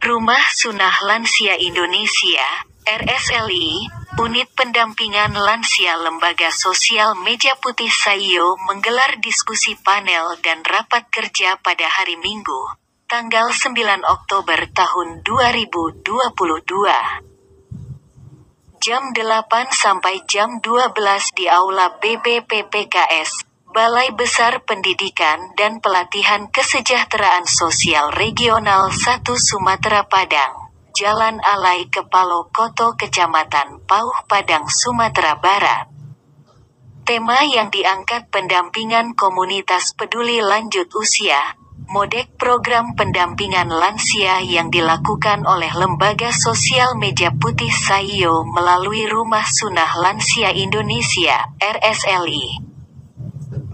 Rumah Sunnah Lansia Indonesia, RSLI, Unit Pendampingan Lansia Lembaga Sosial Meja Putih Saiyo menggelar diskusi panel dan rapat kerja pada hari Minggu, tanggal 9 Oktober tahun 2022. Jam 8 sampai jam 12 di Aula BBPPKS, Balai Besar Pendidikan dan Pelatihan Kesejahteraan Sosial Regional 1 Sumatera Padang, Jalan Alai Kepalo Koto Kecamatan Pauh Padang Sumatera Barat. Tema yang diangkat pendampingan komunitas peduli lanjut usia, modek program pendampingan lansia yang dilakukan oleh Lembaga Sosial Meja Putih Saiyo melalui Rumah Sunnah Lansia Indonesia, RSLI.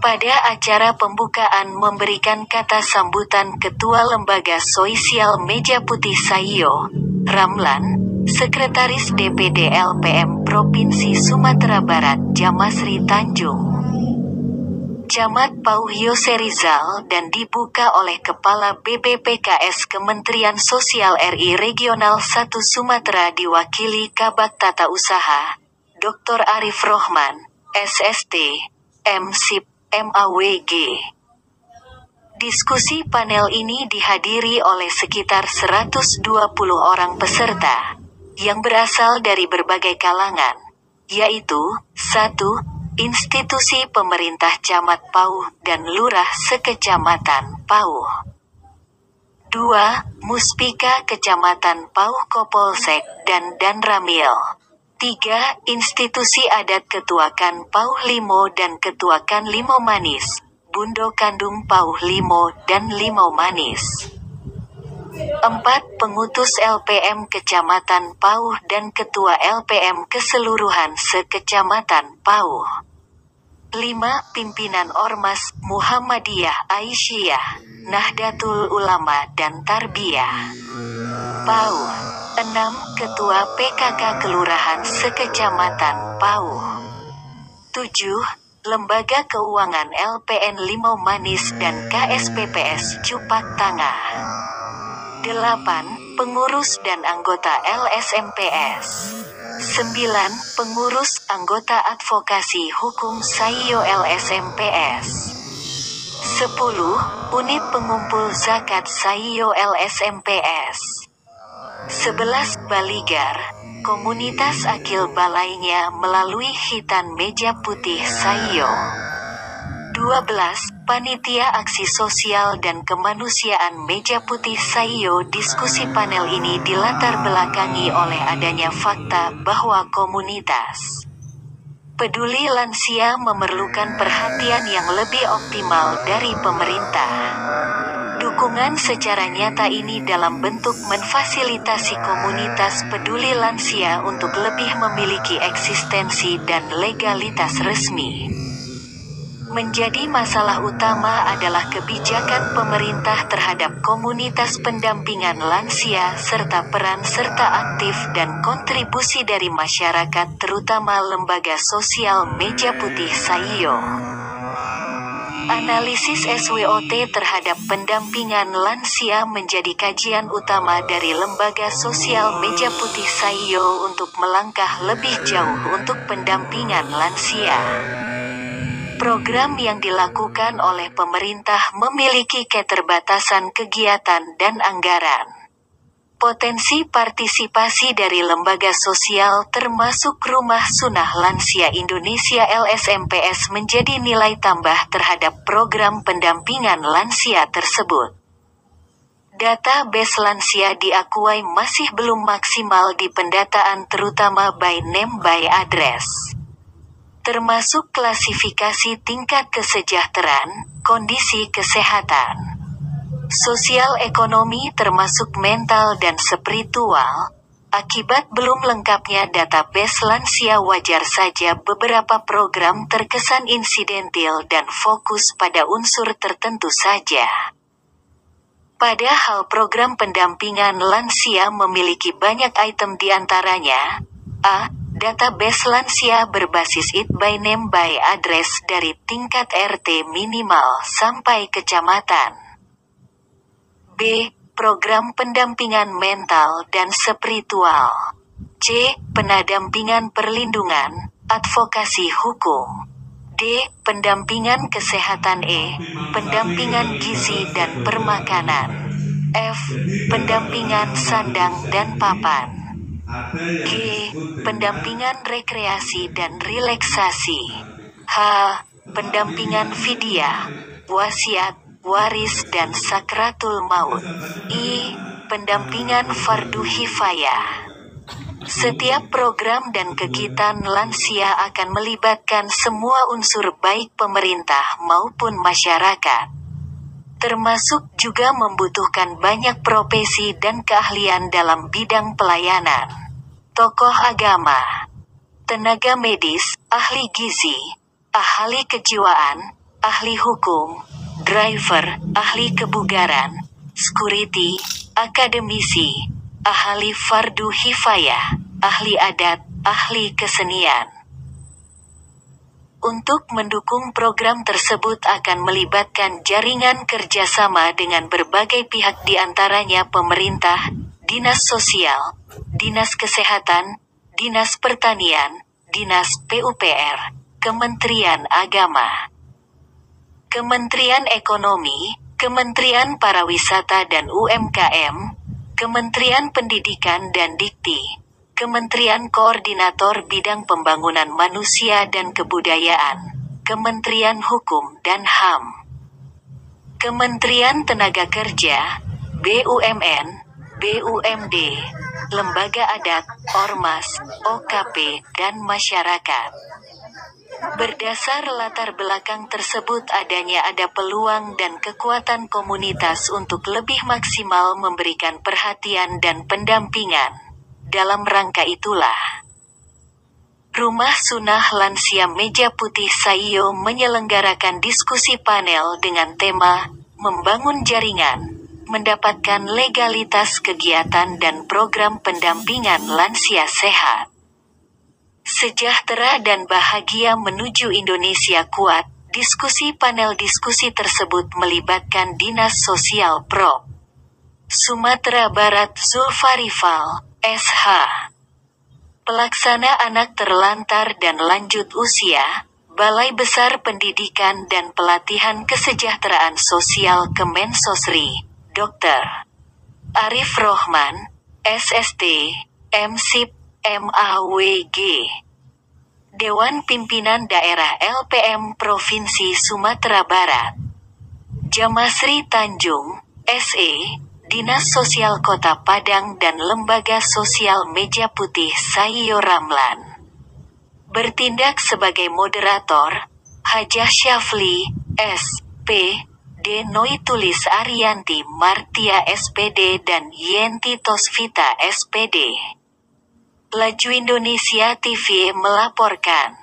Pada acara pembukaan memberikan kata sambutan Ketua Lembaga Sosial Meja Putih Saiyo, Ramlan, Sekretaris DPD LPM Provinsi Sumatera Barat Jamasri Tanjung, Camat Pauh Yose Rizal dan dibuka oleh Kepala BBPKS Kementerian Sosial RI Regional 1 Sumatera diwakili Kabag Tata Usaha, Dr. Arif Rohman, SST, MSIP, MAWG. Diskusi panel ini dihadiri oleh sekitar 120 orang peserta, yang berasal dari berbagai kalangan, yaitu 1. Institusi pemerintah Camat Pauh dan Lurah Sekecamatan Pauh. 2. Muspika Kecamatan Pauh Kopolsek dan Danramil. 3. Institusi adat Ketuakan Pauh Limo dan Ketuakan Limau Manis, Bundo Kandung Pauh Limo dan Limau Manis. 4. Pengutus LPM Kecamatan Pauh dan Ketua LPM Keseluruhan Sekecamatan Pauh. 5. Pimpinan Ormas Muhammadiyah Aisyah, Nahdlatul Ulama dan Tarbiyah Pauh. 6. Ketua PKK Kelurahan Sekecamatan Pauh. 7. Lembaga Keuangan LPN Limau Manis dan KSPPS Cupak Tangah. 8. Pengurus dan anggota LSMPS. 9. Pengurus anggota Advokasi Hukum Saiyo LSMPS. 10. Unit Pengumpul Zakat Saiyo LSMPS. 11. Baligar, komunitas akil balainya melalui Hitan Meja Putih Saiyo. 12. Panitia Aksi Sosial dan Kemanusiaan Meja Putih Saiyo. Diskusi panel ini dilatar belakangi oleh adanya fakta bahwa komunitas peduli lansia memerlukan perhatian yang lebih optimal dari pemerintah. Dukungan secara nyata ini dalam bentuk memfasilitasi komunitas peduli lansia untuk lebih memiliki eksistensi dan legalitas resmi. Menjadi masalah utama adalah kebijakan pemerintah terhadap komunitas pendampingan lansia serta peran serta aktif dan kontribusi dari masyarakat terutama Lembaga Sosial Meja Putih Saiyo. Analisis SWOT terhadap pendampingan lansia menjadi kajian utama dari Lembaga Sosial Meja Putih Saiyo untuk melangkah lebih jauh untuk pendampingan lansia. Program yang dilakukan oleh pemerintah memiliki keterbatasan kegiatan dan anggaran. Potensi partisipasi dari lembaga sosial termasuk Rumah Sunnah Lansia Indonesia LSMPS menjadi nilai tambah terhadap program pendampingan lansia tersebut. Data base lansia diakui masih belum maksimal di pendataan terutama by name by address. Termasuk klasifikasi tingkat kesejahteraan, kondisi kesehatan, sosial ekonomi termasuk mental dan spiritual. Akibat belum lengkapnya database lansia wajar saja beberapa program terkesan insidentil dan fokus pada unsur tertentu saja. Padahal program pendampingan lansia memiliki banyak item diantaranya: A. Database lansia berbasis it by name by address dari tingkat RT minimal sampai kecamatan. B. program pendampingan mental dan spiritual. C. Pendampingan perlindungan, advokasi hukum. D. Pendampingan kesehatan. E. Pendampingan gizi dan permakanan. F. Pendampingan sandang dan papan. G. Pendampingan rekreasi dan relaksasi. H. Pendampingan fidyah, wasiat, waris dan sakratul maut. I. Pendampingan fardu hifayah. Setiap program dan kegiatan lansia akan melibatkan semua unsur baik pemerintah maupun masyarakat. Termasuk juga membutuhkan banyak profesi dan keahlian dalam bidang pelayanan. Tokoh agama, tenaga medis, ahli gizi, ahli kejiwaan, ahli hukum, driver, ahli kebugaran, security, akademisi, ahli fardu hifayah, ahli adat, ahli kesenian. Untuk mendukung program tersebut akan melibatkan jaringan kerjasama dengan berbagai pihak, diantaranya pemerintah, dinas sosial, dinas kesehatan, dinas pertanian, dinas PUPR, Kementerian Agama, Kementerian Ekonomi, Kementerian Pariwisata dan UMKM, Kementerian Pendidikan dan Dikti, Kementerian Koordinator Bidang Pembangunan Manusia dan Kebudayaan, Kementerian Hukum dan HAM, Kementerian Tenaga Kerja, BUMN, BUMD, Lembaga Adat, Ormas, OKP, dan Masyarakat. Berdasar latar belakang tersebut ada peluang dan kekuatan komunitas untuk lebih maksimal memberikan perhatian dan pendampingan. Dalam rangka itulah, Rumah Sunnah Lansia Meja Putih Saiyo menyelenggarakan diskusi panel dengan tema Membangun Jaringan, Mendapatkan Legalitas Kegiatan dan Program Pendampingan Lansia Sehat, Sejahtera dan Bahagia Menuju Indonesia Kuat. Diskusi panel diskusi tersebut melibatkan Dinas Sosial Prop. Sumatera Barat Zulfarifal, SH, Pelaksana Anak Terlantar dan Lanjut Usia, Balai Besar Pendidikan dan Pelatihan Kesejahteraan Sosial Kemensosri, Dr. Arif Rohman, SST, MSIP, MAWG, Dewan Pimpinan Daerah LPM Provinsi Sumatera Barat, Jamasri Tanjung, SE, Dinas Sosial Kota Padang dan Lembaga Sosial Meja Putih Saiyo Ramlan. Bertindak sebagai moderator, Hajah Syafli, SP, D. Noitulis Arianti Martia SPD dan Yenti Tosvita SPD. Laju Indonesia TV melaporkan.